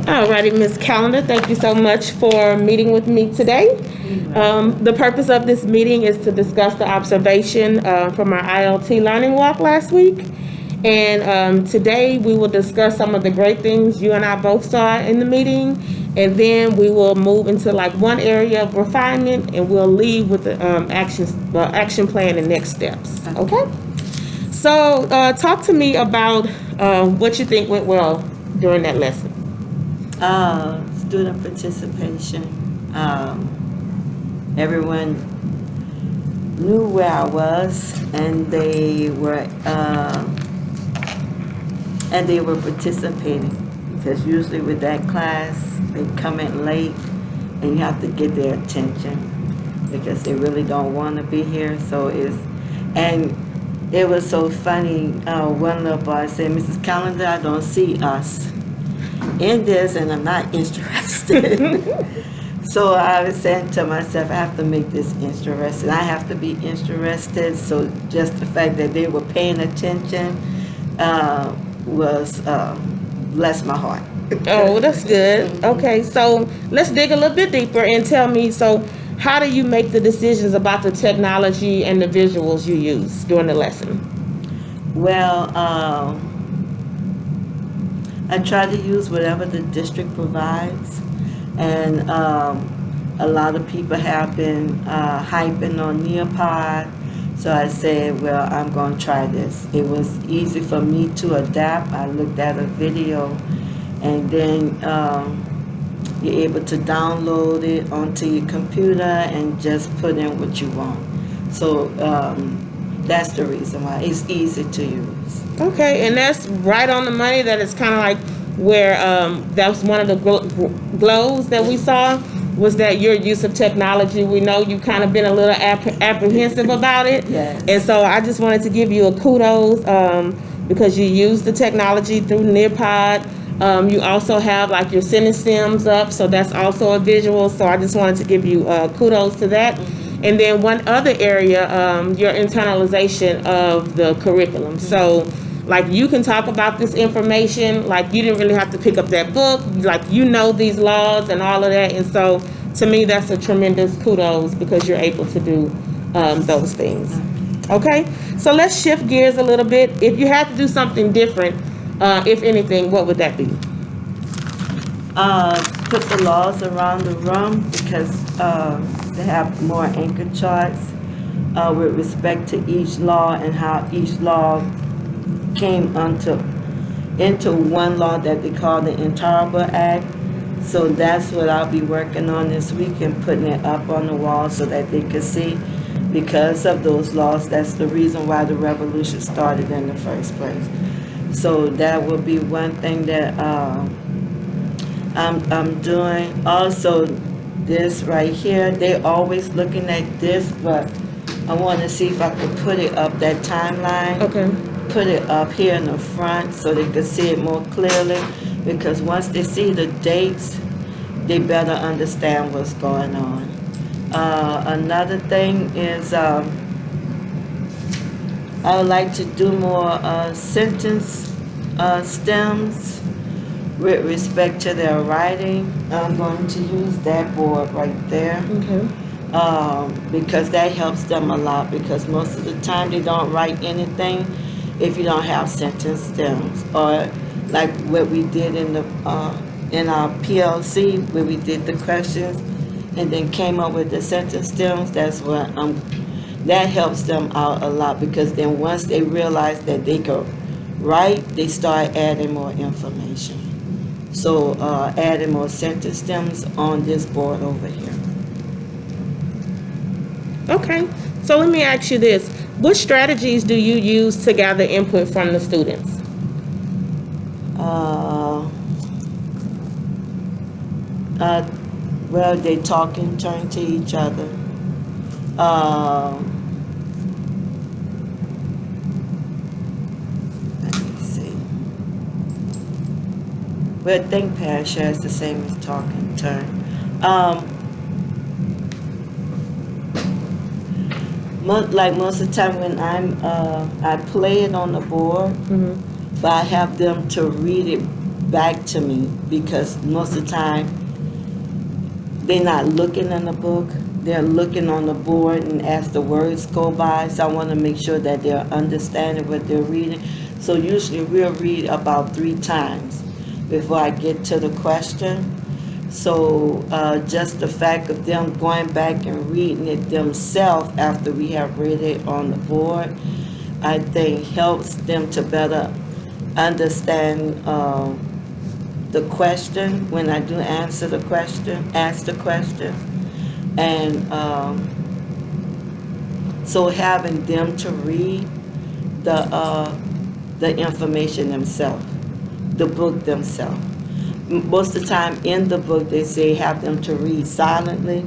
Alrighty, Ms. Callendar, thank you so much for meeting with me today. The purpose of this meeting is to discuss the observation from our ILT Learning Walk last week. And today we will discuss some of the great things you and I both saw in the meeting. And then we will move into like one area of refinement, and we'll leave with the action plan and next steps. Okay? So talk to me about what you think went well during that lesson. Student participation. Everyone knew where I was, and they were participating, because usually with that class they come in late, and you have to get their attention because they really don't want to be here. It was so funny. One little boy said, "Mrs. Callendar, I don't see us in this, and I'm not interested." So I was saying to myself, I have to make this interesting. I have to be interested. So just the fact that they were paying attention was blessed my heart. Oh, that's good. Okay, so let's dig a little bit deeper and tell me, so how do you make the decisions about the technology and the visuals you use during the lesson? Well, I try to use whatever the district provides, and a lot of people have been hyping on Nearpod, so I said, well, I'm going to try this. It was easy for me to adapt. I looked at a video, and then you're able to download it onto your computer and just put in what you want. So that's the reason why it's easy to use. Okay, and that's right on the money. That is kind of like where that was one of the glows that we saw, was that your use of technology. We know you kind of been a little apprehensive about it. Yes. And so I just wanted to give you a kudos because you use the technology through Nearpod. You also have like your sentence stems up, so that's also a visual. So I just wanted to give you kudos to that. And then one other area, your internalization of the curriculum. So like you can talk about this information, like you didn't really have to pick up that book, like you know these laws and all of that. And so to me, that's a tremendous kudos because you're able to do those things. Okay, so let's shift gears a little bit. If you had to do something different, if anything, what would that be? Put the laws around the room, because they have more anchor charts with respect to each law and how each law came into one law that they call the Intolerable Act. So that's what I'll be working on this week, and putting it up on the wall so that they can see. Because of those laws, that's the reason why the revolution started in the first place. So that will be one thing that I'm doing. Also, this right here, they always looking at this, but I want to see if I could put it up, that timeline. Okay. Put it up here in the front so they can see it more clearly, because once they see the dates, they better understand what's going on. Another thing is I would like to do more sentence stems with respect to their writing. I'm going to use that board right there. Okay. Because that helps them a lot, because most of the time they don't write anything if you don't have sentence stems, or like what we did in our PLC, where we did the questions and then came up with the sentence stems. That's what that helps them out a lot, because then once they realize that they can write, they start adding more information. So adding more sentence stems on this board over here. Okay, so let me ask you this. What strategies do you use to gather input from the students? Well, they talk in turn to each other. Let me see. Well, think Parashare is the same as talk in turn. Most of the time when I play it on the board, but I have them to read it back to me, because most of the time they're not looking in the book. They're looking on the board, and as the words go by, so I want to make sure that they're understanding what they're reading. So usually we'll read about 3 times before I get to the question. So just the fact of them going back and reading it themselves after we have read it on the board, I think helps them to better understand the question when I do ask the question. And so having them to read the information themselves, the book themselves. Most of the time in the book they say have them to read silently.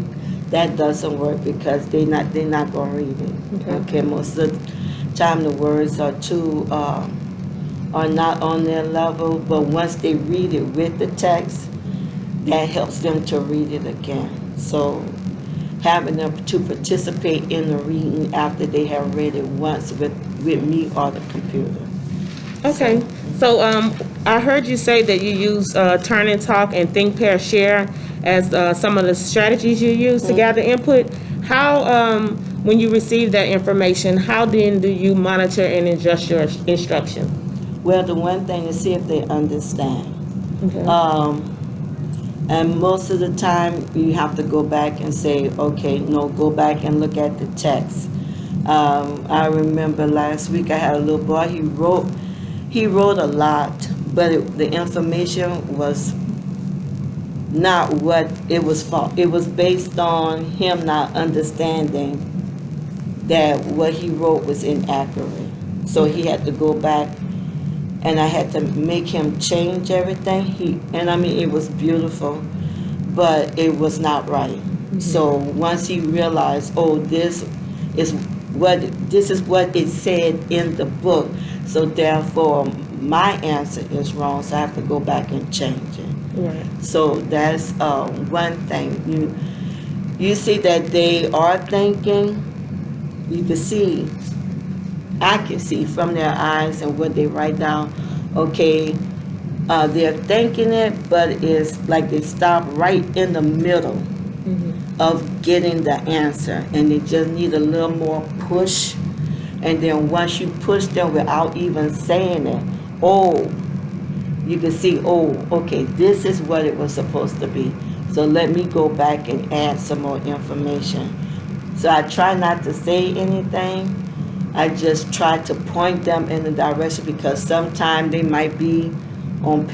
That doesn't work because they're not gonna read it. Okay, most of the time the words are too are not on their level, but once they read it with the text, that helps them to read it again. So having them to participate in the reading after they have read it once with me or the computer. Okay, so I heard you say that you use Turn and Talk and Think, Pair, Share as some of the strategies you use to gather input. How, when you receive that information, how then do you monitor and adjust your instruction? Well, the one thing is see if they understand. Okay. And most of the time you have to go back and say, okay, no, go back and look at the text. I remember last week I had a little boy, he wrote a lot, but the information was not what it was for. It was based on him not understanding that what he wrote was inaccurate. So he had to go back, and I had to make him change everything. And I mean, it was beautiful, but it was not right. Mm-hmm. So once he realized, oh, this is what it said in the book, so therefore my answer is wrong, so I have to go back and change it. Right. So that's one thing. You see that they are thinking. You can see, I can see from their eyes and what they write down. Okay, they're thinking it, but it's like they stop right in the middle of getting the answer, and they just need a little more push. And then once you push them without even saying it, oh, you can see, oh, okay, this is what it was supposed to be. So let me go back and add some more information. So I try not to say anything. I just try to point them in the direction, because sometimes they might be on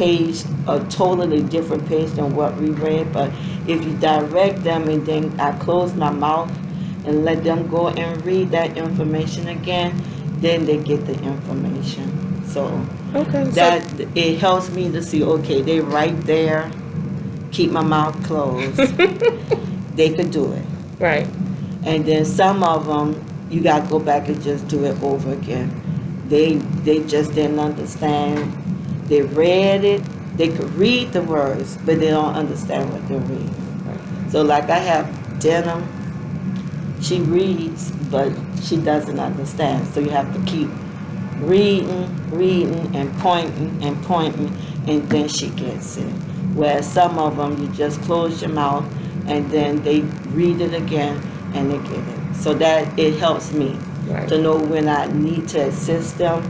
a totally different page than what we read. But if you direct them, and then I close my mouth and let them go and read that information again, then they get the information. So it helps me to see, okay, they right there, keep my mouth closed. They could do it. Right. And then some of them, you got to go back and just do it over again. They just didn't understand. They read it. They could read the words, but they don't understand what they're reading. Right. So like I have Denim, she reads, but she doesn't understand. So you have to keep reading, and pointing, and then she gets it. Whereas some of them, you just close your mouth, and then they read it again, and they get it. So that it helps me to know when I need to assist them,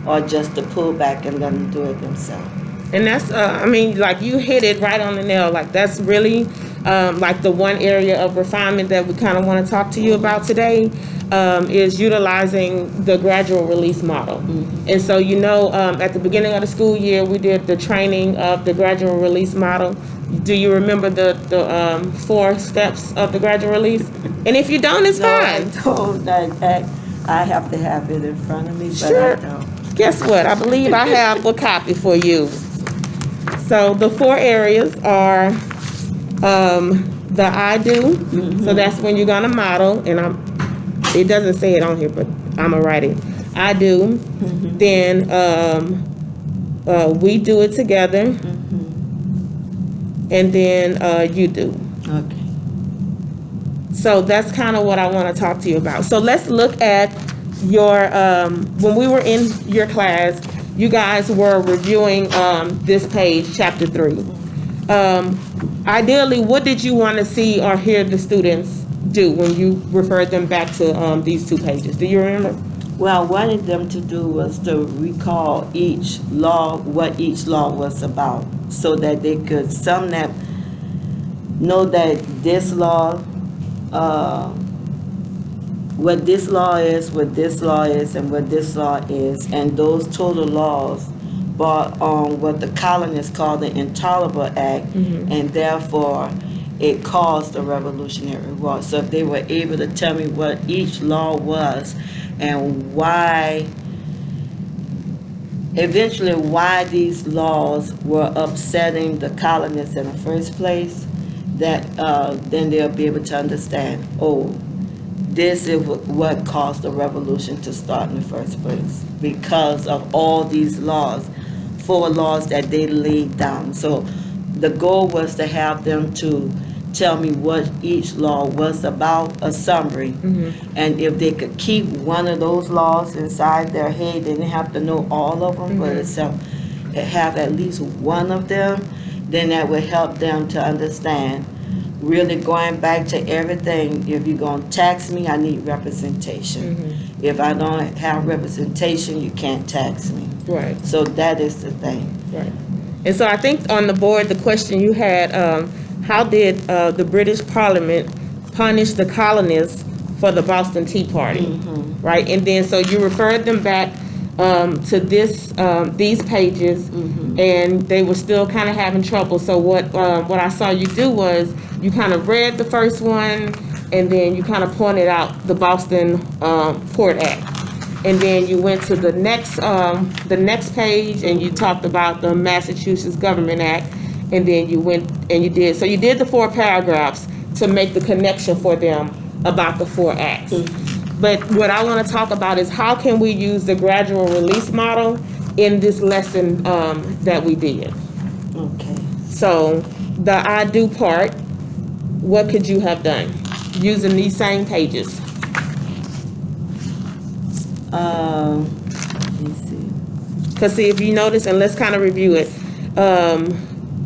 or just to pull back and let them do it themselves. And that's, I mean, like you hit it right on the nail. Like that's really like the one area of refinement that we kind of want to talk to you about today is utilizing the gradual release model. Mm-hmm. And so, at the beginning of the school year, we did the training of the gradual release model. Do you remember the 4 steps of the gradual release? And if you don't, it's fine. I have to have it in front of me, but sure. I don't. Guess what? I believe I have a copy for you. So the 4 areas are the I do. Mm-hmm. So that's when you're going to model. And it doesn't say it on here, but I'm going to write it. I do. Mm-hmm. Then we do it together. Mm-hmm. And then you do. Okay. So that's kind of what I want to talk to you about. So let's look at your, when we were in your class, you guys were reviewing this page, chapter 3. Ideally, what did you want to see or hear the students do when you referred them back to these 2 pages? Do you remember? Well, I wanted them to do was to recall each law, what each law was about, so that they could, some that know that this law, what this law is, what this law is, and what this law is, and those total laws brought on what the colonists called the Intolerable Act, and therefore it caused the Revolutionary War. So if they were able to tell me what each law was and why, eventually why these laws were upsetting the colonists in the first place, that then they'll be able to understand, oh, this is what caused the revolution to start in the first place, because of all these laws, 4 laws that they laid down. So the goal was to have them to tell me what each law was about, a summary, and if they could keep one of those laws inside their head, they didn't have to know all of them, but have at least one of them, then that would help them to understand. Really going back to everything, if you're going to tax me, I need representation. If I don't have representation, you can't tax me. Right. So that is the thing. Right. And so I think on the board, the question you had, how did the British Parliament punish the colonists for the Boston Tea Party? Right. And then so you referred them back to these pages, and they were still kind of having trouble. So what I saw you do was you kind of read the first one, and then you kind of pointed out the Boston Port Act. And then you went to the next page, and you talked about the Massachusetts Government Act, and then you went and you did the 4 paragraphs to make the connection for them about the 4 acts. But what I want to talk about is how can we use the gradual release model in this lesson that we did. Okay. So the I do part, what could you have done using these same pages? Let me see. Because see, if you notice, and let's kind of review it.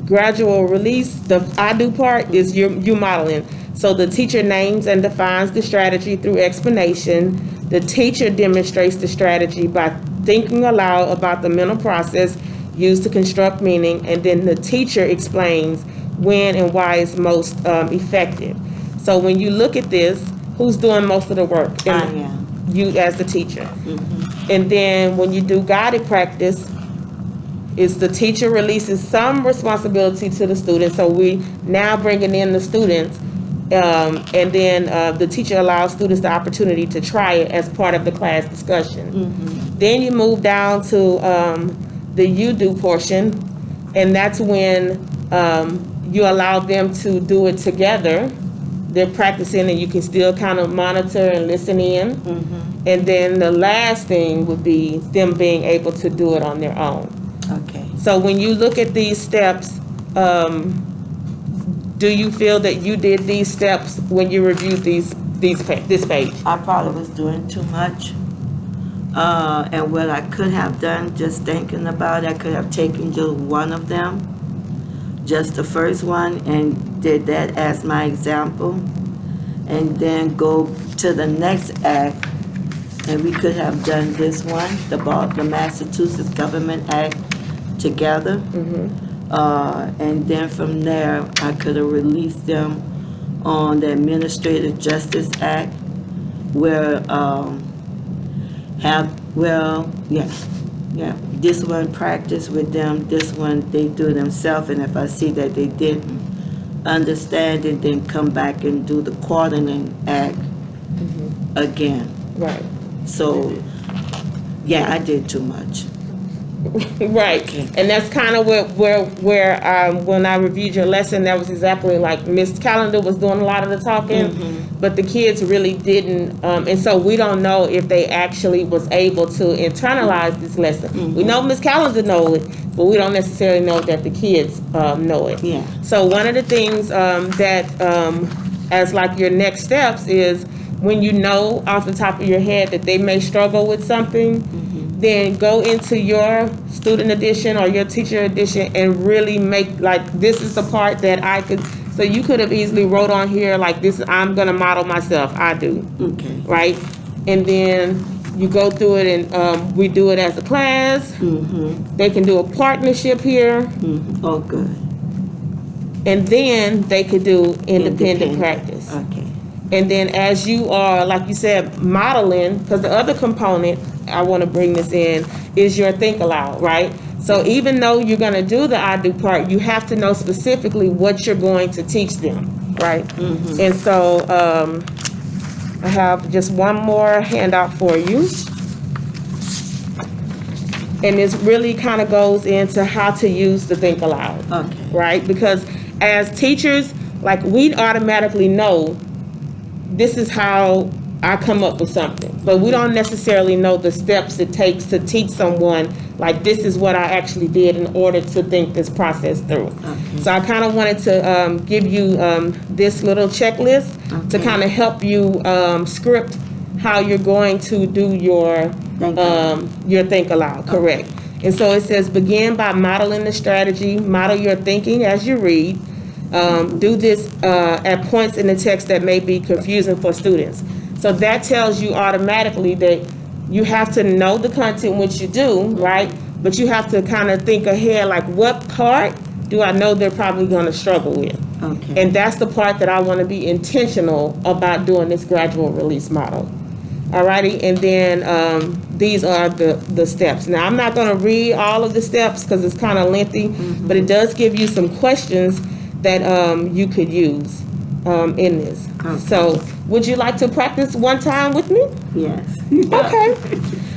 Gradual release, the I do part is you modeling. So the teacher names and defines the strategy through explanation. The teacher demonstrates the strategy by thinking aloud about the mental process used to construct meaning, and then the teacher explains when and why it's most effective. So when you look at this, who's doing most of the work? I am. You as the teacher. And then when you do guided practice, it's the teacher releases some responsibility to the students. So we now bringing in the students, and then the teacher allows students the opportunity to try it as part of the class discussion. Then you move down to the you do portion, and that's when you allow them to do it together. They're practicing, and you can still kind of monitor and listen in. And then the last thing would be them being able to do it on their own. Okay. So when you look at these steps, do you feel that you did these steps when you reviewed this page? I probably was doing too much. And what I could have done, just thinking about it, I could have taken just one of them, just the first one, and did that as my example, and then go to the next act, and we could have done this one, the Massachusetts Government Act, together. And then from there, I could have released them on the Administrative Justice Act, where this one practice with them, this one they do themselves, and if I see that they didn't understand it, then come back and do the Quarterly Act again. Right. So, yeah, I did too much. Right. And that's kind of where when I reviewed your lesson, that was exactly like Miss Callendar was doing a lot of the talking, but the kids really didn't, and so we don't know if they actually was able to internalize this lesson. We know Miss Callendar knows it, but we don't necessarily know that the kids know it. Yeah. So one of the things that as like your next steps is when you know off the top of your head that they may struggle with something, then go into your student edition or your teacher edition and really make, like, this is the part that I could, so you could have easily wrote on here, like, this, I'm going to model myself. I do. Okay. Right? And then you go through it and we do it as a class. Mm-hmm. They can do a partnership here. Mm-hmm. Oh, good. And then they could do independent practice. Okay. And then as you are, like you said, modeling, because the other component, I want to bring this in, is your think aloud, right? So even though you're going to do the I do part, you have to know specifically what you're going to teach them, right? Mm-hmm. And so I have just one more handout for you. And this really kind of goes into how to use the think aloud, Okay. right? Because as teachers, like, we automatically know this is how I come up with something, but we don't necessarily know the steps it takes to teach someone, like, this is what I actually did in order to think this process through. Okay. So I kind of wanted to give you this little checklist to kind of help you script how you're going to do your think aloud, correct. And so it says, begin by modeling the strategy, model your thinking as you read. Do this at points in the text that may be confusing for students. So that tells you automatically that you have to know the content, which you do, right? But you have to kind of think ahead, like, what part do I know they're probably going to struggle with? Okay. And that's the part that I want to be intentional about doing this gradual release model. Alrighty, and then these are the steps. Now, I'm not going to read all of the steps because it's kind of lengthy, but it does give you some questions that you could use in this. Okay. So, would you like to practice one time with me? Yes. Okay.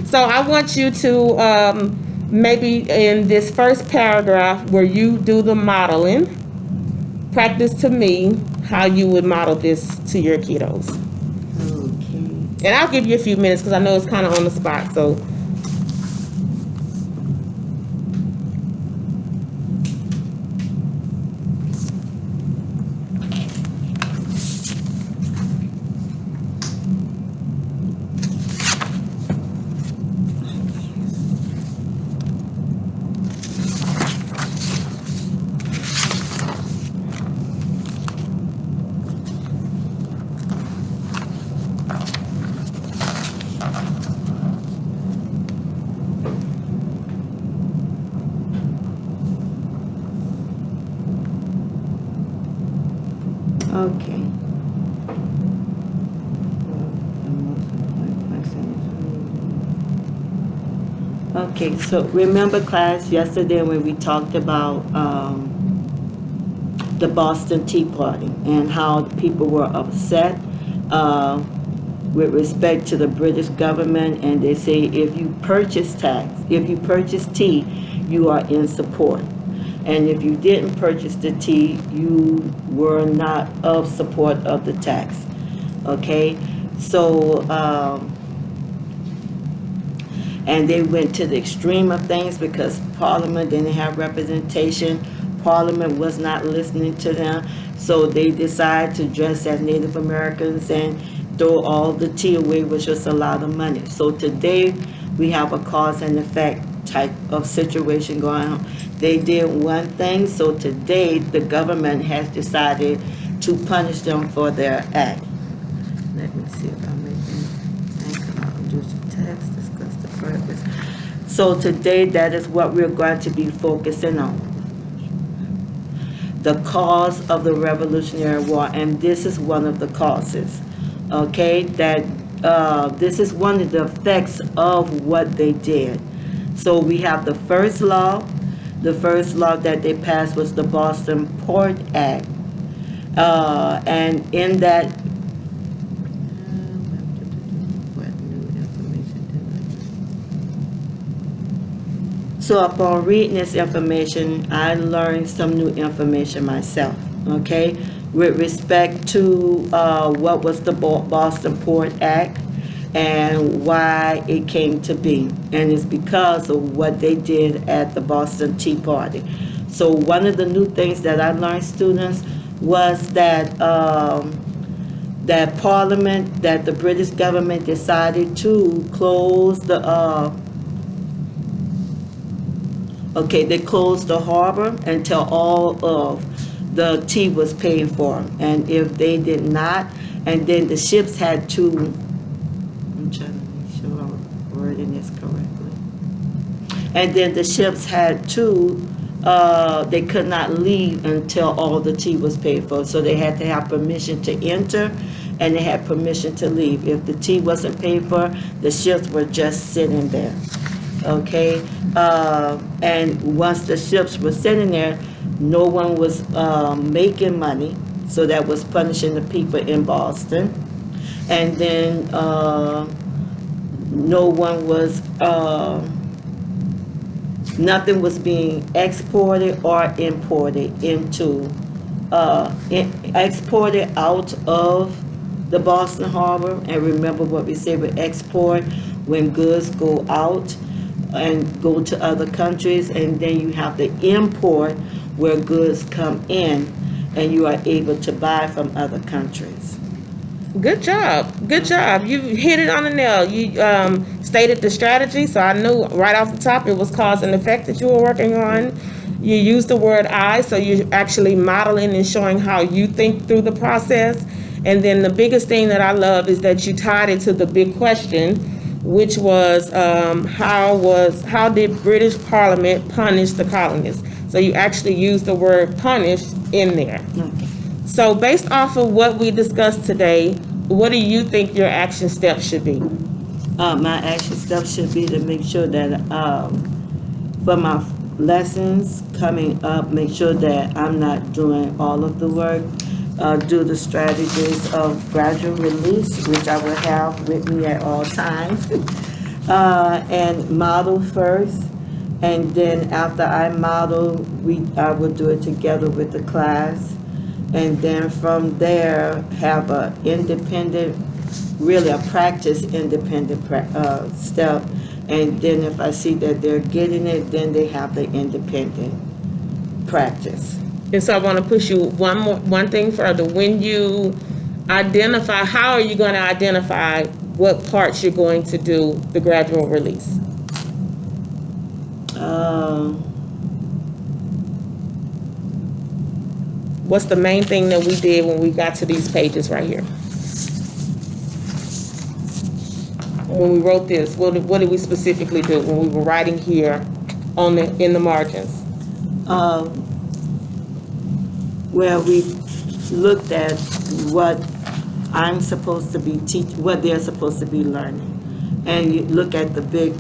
So I want you to maybe in this first paragraph where you do the modeling, practice to me how you would model this to your kiddos. Okay. And I'll give you a few minutes because I know it's kind of on the spot. So. Okay. Okay, so remember, class, yesterday when we talked about the Boston Tea Party and how people were upset with respect to the British government, and they say if you purchase tea, you are in support. And if you didn't purchase the tea, you were not of support of the tax. Okay? So, and they went to the extreme of things because Parliament didn't have representation. Parliament was not listening to them. So they decided to dress as Native Americans and throw all the tea away, which was a lot of money. So today we have a cause and effect type of situation going on. They did one thing, so today the government has decided to punish them for their act. Let me see if I'm making the text, discuss the purpose. So today that is what we're going to be focusing on. The cause of the Revolutionary War, and this is one of the causes. Okay, that this is one of the effects of what they did. So we have the first law. The first law that they passed was the Boston Port Act. And in that, so upon reading this information, I learned some new information myself, okay? With respect to what was the Boston Port Act, and why it came to be. And it's because of what they did at the Boston Tea Party. So one of the new things that I learned, students, was that that Parliament, that the British government decided to close the Okay, they closed the harbor until all of the tea was paid for. And if they did not, and then the ships had to, I'm trying to make sure I'm wording this correctly. And then the ships had to, they could not leave until all the tea was paid for. So they had to have permission to enter and they had permission to leave. If the tea wasn't paid for, the ships were just sitting there. Okay, and once the ships were sitting there, no one was making money, so that was punishing the people in Boston. And then no one was, nothing was being exported or imported into, exported out of the Boston Harbor. And remember what we say with export, when goods go out and go to other countries, and then you have to import where goods come in and you are able to buy from other countries. Good job. Good job. You hit it on the nail. You stated the strategy, so I knew right off the top it was cause and effect that you were working on. You used the word I, so you're actually modeling and showing how you think through the process. And then the biggest thing that I love is that you tied it to the big question, which was how did British Parliament punish the colonists? So you actually used the word punish in there. Okay. So based off of what we discussed today, what do you think your action steps should be? My action steps should be to make sure that for my lessons coming up, make sure that I'm not doing all of the work. Do the strategies of gradual release, which I will have with me at all times, and model first. And then after I model, I will do it together with the class. And then from there, have a independent, really a practice independent step. And then if I see that they're getting it, then they have the independent practice. And so I want to push you one thing further. When you identify, how are you going to identify what parts you're going to do the gradual release? What's the main thing that we did when we got to these pages right here? When we wrote this, what did we specifically do when we were writing here in the margins? Where we looked at what I'm supposed to be what they're supposed to be learning. And you look at the big,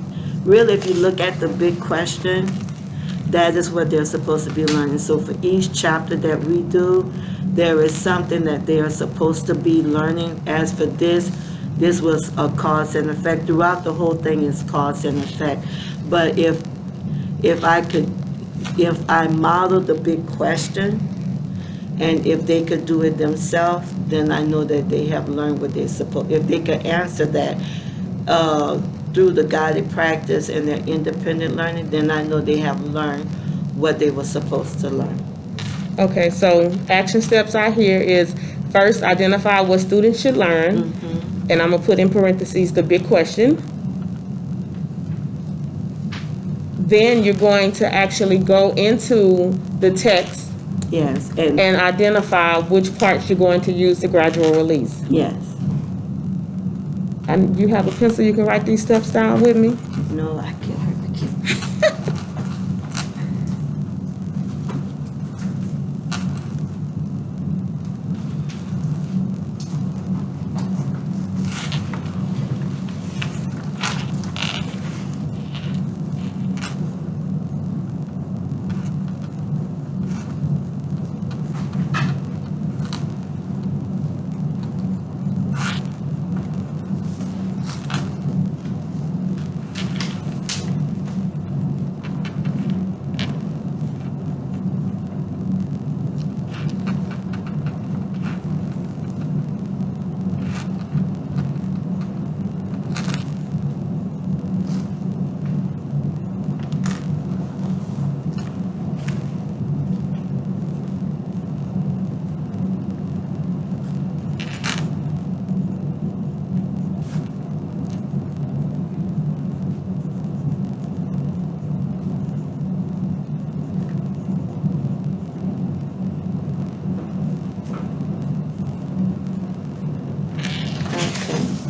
really if you look at the big question, that is what they're supposed to be learning. So for each chapter that we do, there is something that they are supposed to be learning. As for this was a cause and effect. Throughout the whole thing is cause and effect. But if I model the big question, and if they could do it themselves, then I know that they have learned what they're supposed. If they could answer that through the guided practice and their independent learning, then I know they have learned what they were supposed to learn. Okay, so action steps out here is first identify what students should learn, and I'm gonna put in parentheses the big question. Then you're going to actually go into the text. Yes. And identify which parts you're going to use the gradual release. Yes. And you have a pencil, you can write these steps down with me? No, I can't.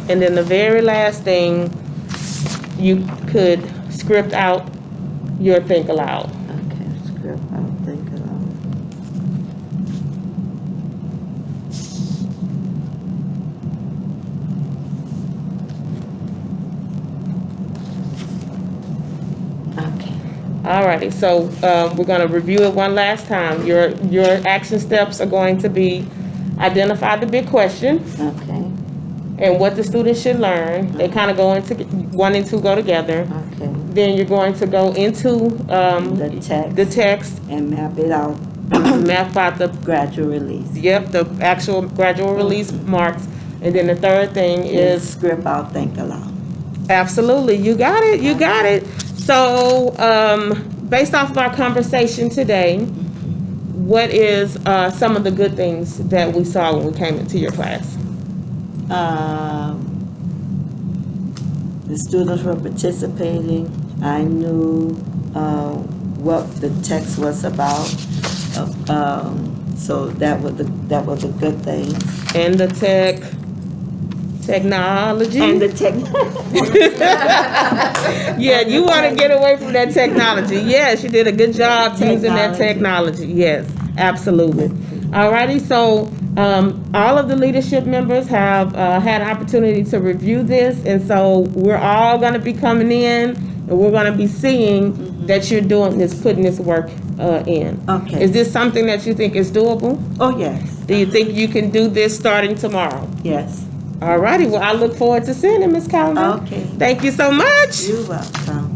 And then the very last thing, you could script out your think aloud. Okay, script out, think aloud. Okay. Alrighty, so we're going to review it one last time. Your action steps are going to be identify the big question Okay. and what the students should learn. They kind of go into, 1 and 2 go together. Okay. Then you're going to go into The text. text, And map it out. map out the Gradual release. the actual gradual release marks. And then the third thing is script out, think aloud. absolutely, you got it. So, based off of our conversation today, what is some of the good things that we saw when we came into your class? The students were participating. I knew what the text was about. So that was a good thing. And the technology. And the technology. Yeah, you want to get away from that technology. Yes, you did a good job using that technology. Yes, absolutely. Alrighty, so all of the leadership members have had an opportunity to review this, and so we're all going to be coming in, and we're going to be seeing that you're doing this, putting this work in. Okay. Is this something that you think is doable? Oh, yes. Do you think you can do this starting tomorrow? Yes. Alrighty, well, I look forward to seeing it, Ms. Callendar. Okay. Thank you so much. You're welcome.